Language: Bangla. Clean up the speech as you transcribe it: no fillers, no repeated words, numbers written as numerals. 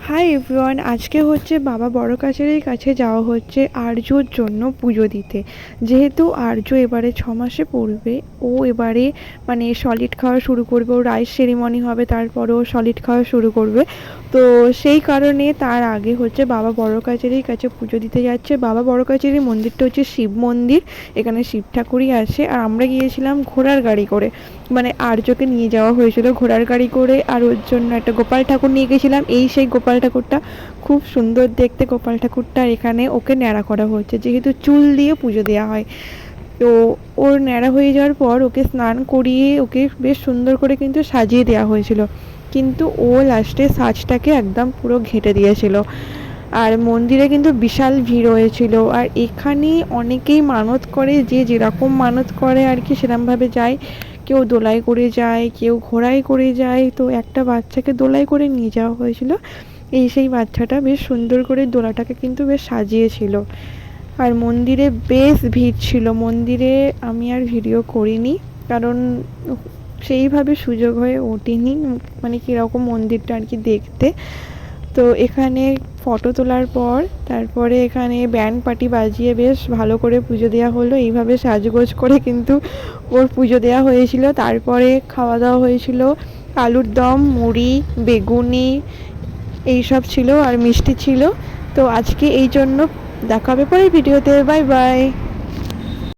হাই এভরিওয়ান, আজকে হচ্ছে বাবা বড় কাছারির কাছে যাওয়া হচ্ছে আর্যর জন্য পুজো দিতে। যেহেতু আর্য এবারে 6 মাসে পড়বে, ও এবারে মানে সলিড খাওয়া শুরু করবে, ও রাইস সেরিমনি হবে, তারপরে ও সলিড খাওয়া শুরু করবে। তো সেই কারণে তার আগে হচ্ছে বাবা বড় কাছারির কাছে পুজো দিতে যাচ্ছে। বাবা বড় কাছারির মন্দিরটা হচ্ছে শিব মন্দির, এখানে শিব ঠাকুরই আছে। আর আমরা গিয়েছিলাম ঘোড়ার গাড়ি করে, মানে আর্যকে নিয়ে যাওয়া হয়েছিল ঘোড়ার গাড়ি করে। আর ওর জন্য একটা গোপাল ঠাকুর নিয়ে গেছিলাম, এই সেই গোপাল ঠাকুরটা খুব সুন্দর দেখতে গোপাল ঠাকুরটা। এখানে ওকে ন্যাড়া করা হচ্ছে, যেহেতু চুল দিয়ে পুজো দেওয়া হয়। তো ওর ন্যাড়া হয়ে যাওয়ার পর ওকে স্নান করিয়ে ওকে বেশ সুন্দর করে কিন্তু সাজিয়ে দেওয়া হয়েছিল, কিন্তু ও লাস্টে সাজটাকে একদম পুরো ঘেঁটে দিয়েছিল। আর মন্দিরে কিন্তু বিশাল ভিড় হয়েছিল। আর এখানে অনেকেই মানত করে, যে যেরকম মানত করে আর কি সেরকমভাবে যায়। কেউ দোলায় করে যায়, কেউ ঘোড়ায় করে যায়। তো একটা বাচ্চাকে দোলায় করে নিয়ে যাওয়া হয়েছিল। এই সেই বাচ্চাটা বেশ সুন্দর করে দোলাটাকে কিন্তু বেশ সাজিয়েছিল। আর মন্দিরে বেশ ভিড় ছিল। মন্দিরে আমি আর ভিডিও করিনি, কারণ সেইভাবে সুযোগ হয়ে ওঠেনি, মানে কীরকম মন্দিরটা আর কি দেখতে। তো এখানে ফটো তোলার পর তারপরে এখানে ব্যান্ড পার্টি বাজিয়ে বেশ ভালো করে পুজো দেওয়া হলো। এইভাবে সাজগোজ করে কিন্তু ওর পুজো দেওয়া হয়েছিল। তারপরে খাওয়া দাওয়া হয়েছিল, আলুর দম, মুড়ি, বেগুনি এইসব ছিল, আর মিষ্টি ছিল। তো আজকে এই জন্য দেখা হবে পরের ভিডিওতে। Bye bye.